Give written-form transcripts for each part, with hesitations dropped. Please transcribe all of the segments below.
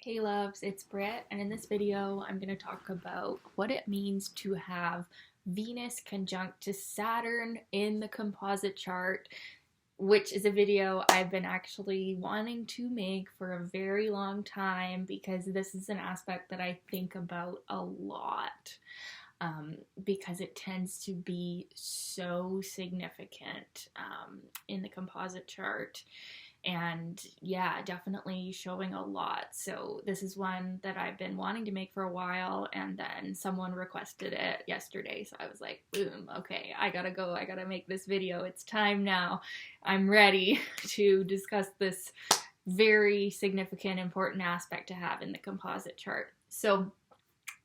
Hey loves, it's Britt, and in this video I'm going to talk about what it means to have Venus conjunct to Saturn in the composite chart, which is a video I've been actually wanting to make for a very long time because this is an aspect that I think about a lot. Because it tends to be so significant in the composite chart. And yeah, definitely showing a lot. So this is one that I've been wanting to make for a while, and then someone requested it yesterday. So I was like, boom, okay, I gotta go. I gotta make this video. It's time now. I'm ready to discuss this very significant, important aspect to have in the composite chart. So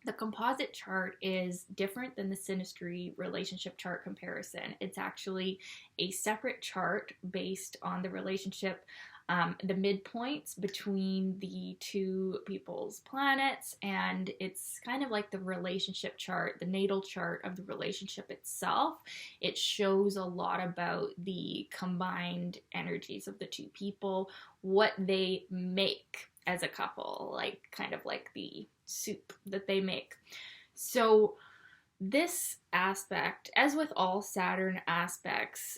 the composite chart is different than the synastry relationship chart comparison. It's actually a separate chart based on the relationship, the midpoints between the two people's planets, and it's kind of like the relationship chart, the natal chart of the relationship itself. It shows a lot about the combined energies of the two people, what they make as a couple, like kind of like the soup that they make. So this aspect, as with all Saturn aspects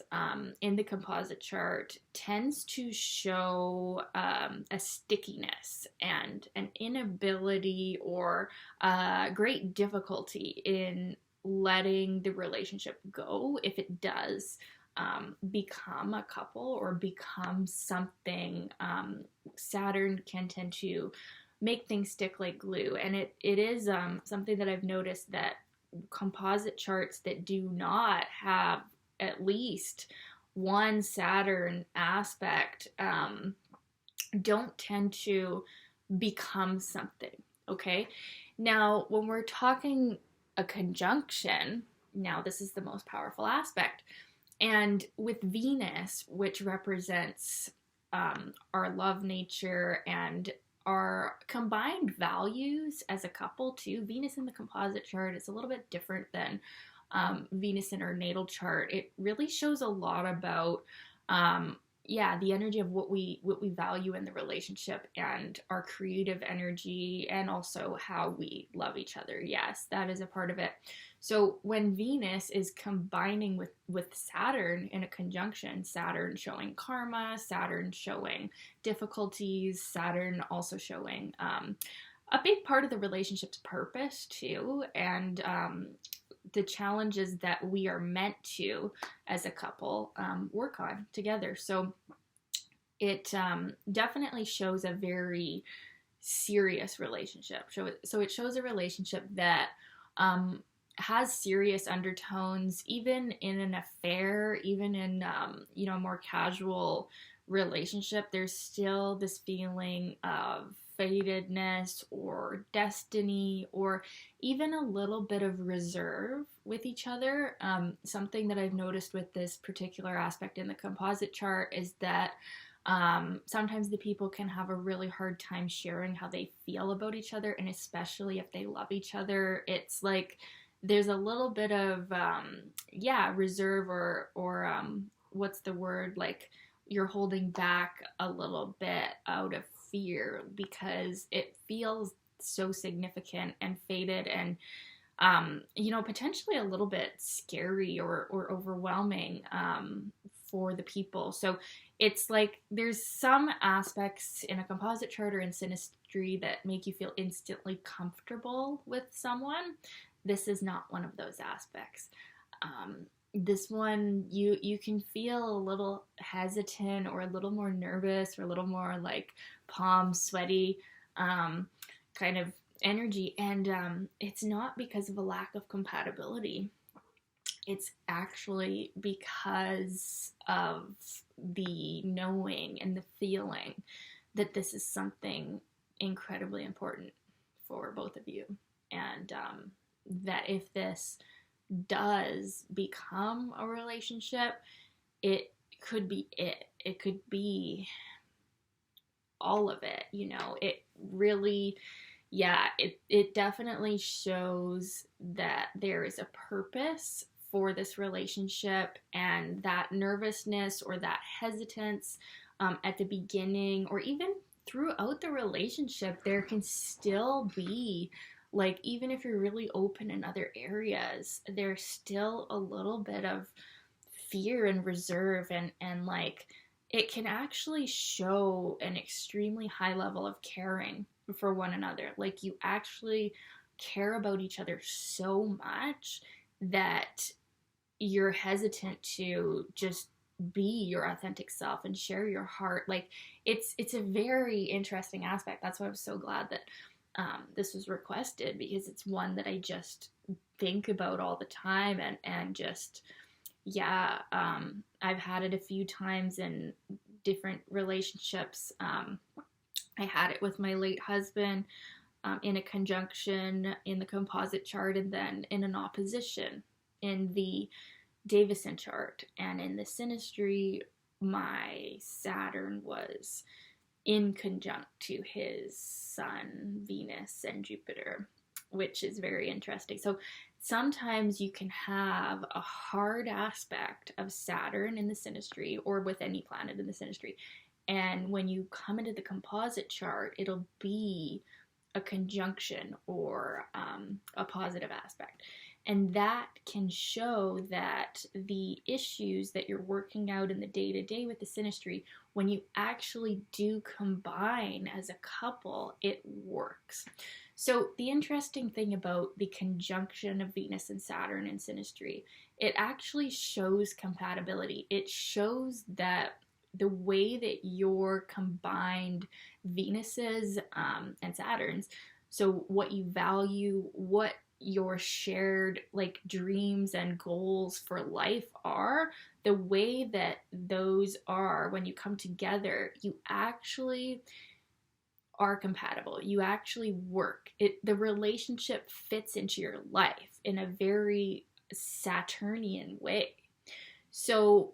in the composite chart, tends to show a stickiness and an inability or great difficulty in letting the relationship go if it does become a couple or become something. Saturn can tend to make things stick like glue, and it is something that I've noticed that composite charts that do not have at least one Saturn aspect don't tend to become something. Okay, now when we're talking a conjunction, now this is the most powerful aspect. And with Venus, which represents our love nature and our combined values as a couple, too. Venus in the composite chart is a little bit different than Venus in our natal chart. It really shows a lot about the energy of what we value in the relationship and our creative energy, and also how we love each other. Yes, that is a part of it. So when Venus is combining with Saturn in a conjunction, Saturn showing karma, Saturn showing difficulties, Saturn also showing a big part of the relationship's purpose too, and the challenges that we are meant to, as a couple, work on together. So it definitely shows a very serious relationship. So it shows a relationship that has serious undertones, even in an affair, even in a more casual relationship. There's still this feeling of fatedness or destiny, or even a little bit of reserve with each other. Something that I've noticed with this particular aspect in the composite chart is that sometimes the people can have a really hard time sharing how they feel about each other, and especially if they love each other, it's like there's a little bit of reserve, or what's the word, like you're holding back a little bit out of fear because it feels so significant and fated, and potentially a little bit scary or overwhelming for the people. So it's like there's some aspects in a composite chart or in synastry that make you feel instantly comfortable with someone. This is not one of those aspects. This one, you can feel a little hesitant or a little more nervous or a little more like palm sweaty kind of energy, and it's not because of a lack of compatibility. It's actually because of the knowing and the feeling that this is something incredibly important for both of you, and that if this does become a relationship, it could be it. It could be all of it, It really, it definitely shows that there is a purpose for this relationship, and that nervousness or that hesitance at the beginning, or even throughout the relationship, there can still be, like, even if you're really open in other areas, there's still a little bit of fear and reserve, and like, it can actually show an extremely high level of caring for one another. Like, you actually care about each other so much that you're hesitant to just be your authentic self and share your heart. Like, it's a very interesting aspect. That's why I'm so glad that this was requested, because it's one that I just think about all the time, and just, yeah, I've had it a few times in different relationships. I had it with my late husband, in a conjunction in the composite chart, and then in an opposition in the Davison chart. And in the synastry, my Saturn was in conjunct to his Sun, Venus, and Jupiter, which is very interesting. So sometimes you can have a hard aspect of Saturn in the synastry, or with any planet in the synastry, and when you come into the composite chart, it'll be a conjunction or a positive aspect. And that can show that the issues that you're working out in the day-to-day with the synastry, when you actually do combine as a couple, it works. So the interesting thing about the conjunction of Venus and Saturn in synastry, it actually shows compatibility. It shows that the way that your combined Venuses and Saturns, so what you value, what your shared, like, dreams and goals for life are, the way that those are, when you come together, you actually are compatible. You actually work. The relationship fits into your life in a very Saturnian way. So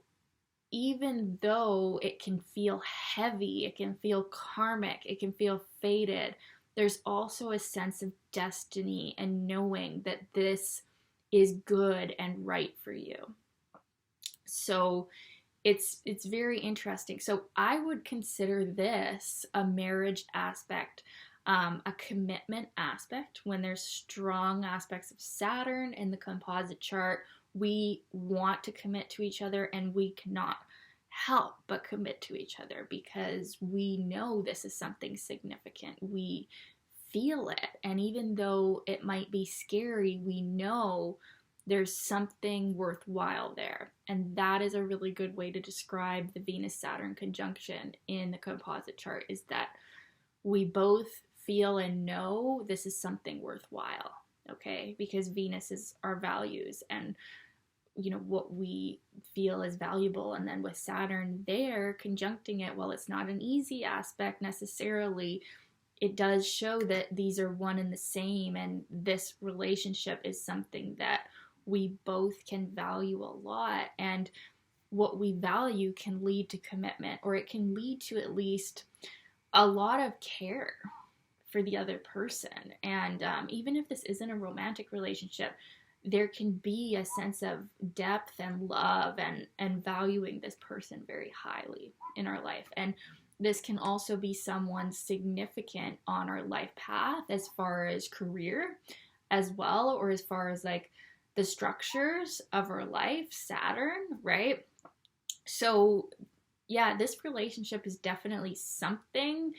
even though it can feel heavy, it can feel karmic, it can feel fated, there's also a sense of destiny and knowing that this is good and right for you. So it's very interesting. So I would consider this a marriage aspect, a commitment aspect. When there's strong aspects of Saturn in the composite chart, we want to commit to each other, and we cannot help but commit to each other because we know this is something significant. We feel it, and even though it might be scary, we know there's something worthwhile there. And that is a really good way to describe the Venus-Saturn conjunction in the composite chart, is that we both feel and know this is something worthwhile, okay? Because Venus is our values and, you know, what we feel is valuable. And then with Saturn there conjuncting it, while it's not an easy aspect necessarily, it does show that these are one and the same, and this relationship is something that we both can value a lot. And what we value can lead to commitment, or it can lead to at least a lot of care for the other person. And even if this isn't a romantic relationship, there can be a sense of depth and love and valuing this person very highly in our life. And this can also be someone significant on our life path as far as career as well, or as far as like the structures of our life, Saturn, right? So yeah, this relationship is definitely something.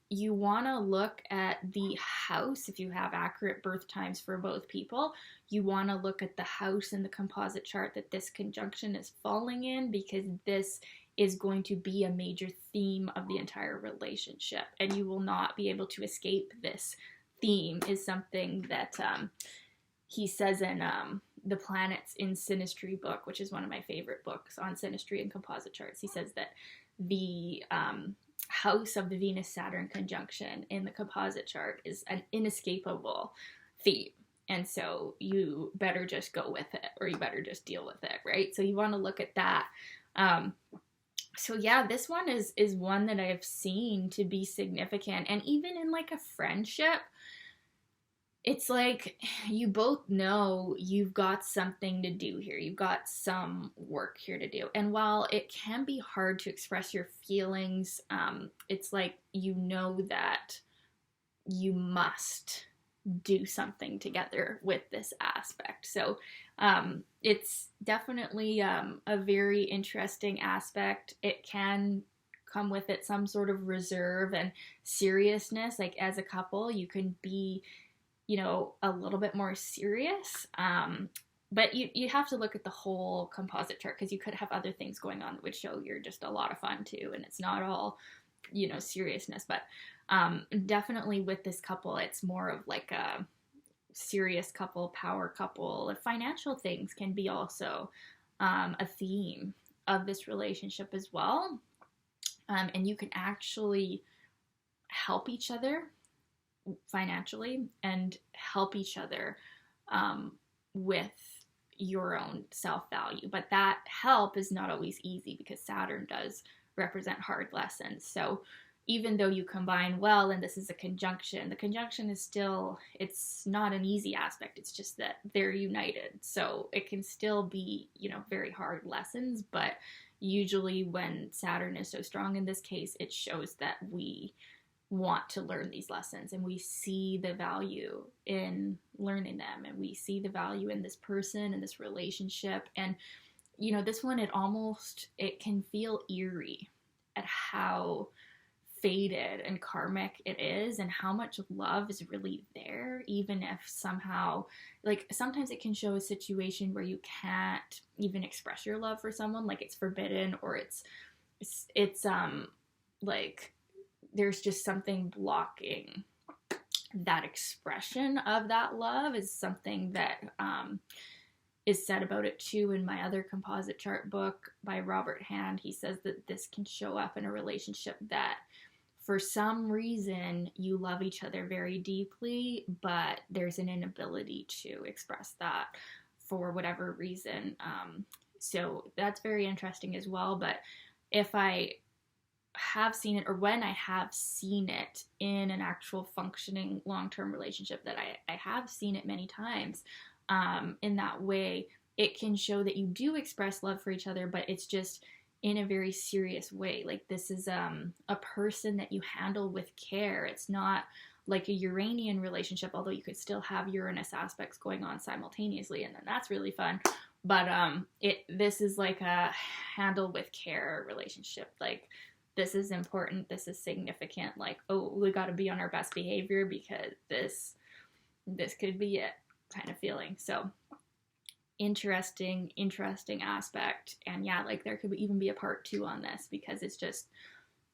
You want to look at the house. If you have accurate birth times for both people, you want to look at the house in the composite chart that this conjunction is falling in, because this is going to be a major theme of the entire relationship, and you will not be able to escape this theme. Is something that he says in the Planets in Synastry book, which is one of my favorite books on synastry and composite charts. He says that the house of the Venus-Saturn conjunction in the composite chart is an inescapable theme. And so you better just go with it, or you better just deal with it, right? So you want to look at that. So yeah, this one is one that I have seen to be significant. And even in like a friendship, it's like you both know you've got something to do here. You've got some work here to do. And while it can be hard to express your feelings, it's like you know that you must do something together with this aspect. So it's definitely a very interesting aspect. It can come with it some sort of reserve and seriousness. Like as a couple, you can be, you know, a little bit more serious. But you have to look at the whole composite chart because you could have other things going on that would show you're just a lot of fun too, and it's not all, you know, seriousness. But definitely with this couple, it's more of like a serious couple, power couple. Financial things can be also a theme of this relationship as well. And you can actually help each other financially and help each other with your own self-value. But that help is not always easy because Saturn does represent hard lessons. So even though you combine well, and this is a conjunction, the conjunction is still, it's not an easy aspect. It's just that they're united. So it can still be, you know, very hard lessons, but usually when Saturn is so strong in this case, it shows that we want to learn these lessons and we see the value in learning them, and we see the value in this person and this relationship. And you know, this one, it can feel eerie at how faded and karmic it is and how much love is really there, even if somehow, like sometimes it can show a situation where you can't even express your love for someone, like it's forbidden, or it's like there's just something blocking that expression of that love. Is something that is said about it too in my other composite chart book by Robert Hand. He says that this can show up in a relationship that for some reason you love each other very deeply, but there's an inability to express that for whatever reason. So that's very interesting as well. But if I have seen it, or when I have seen it in an actual functioning long-term relationship, that I have seen it many times, in that way, it can show that you do express love for each other, but it's just in a very serious way. Like this is a person that you handle with care. It's not like a Uranian relationship, although you could still have Uranus aspects going on simultaneously, and then that's really fun. But this is like a handle with care relationship. Like this is important, this is significant, like, oh, we got to be on our best behavior because this could be it kind of feeling. So interesting aspect. And yeah, like there could even be a part 2 on this because it's just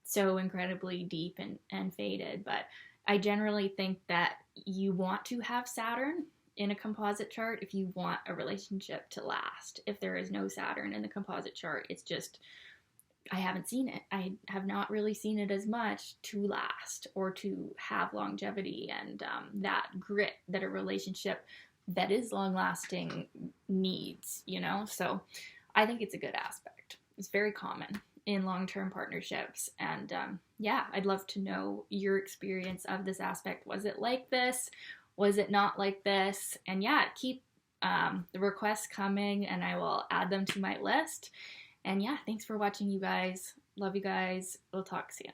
so incredibly deep and faded. But I generally think that you want to have Saturn in a composite chart if you want a relationship to last. If there is no Saturn in the composite chart, it's just, I haven't seen it. I have not really seen it as much to last or to have longevity and that grit that a relationship that is long lasting needs, you know? So I think it's a good aspect. It's very common in long-term partnerships. And yeah, I'd love to know your experience of this aspect. Was it like this? Was it not like this? And yeah, keep the requests coming and I will add them to my list. And yeah, thanks for watching, you guys. Love you guys. We'll talk soon.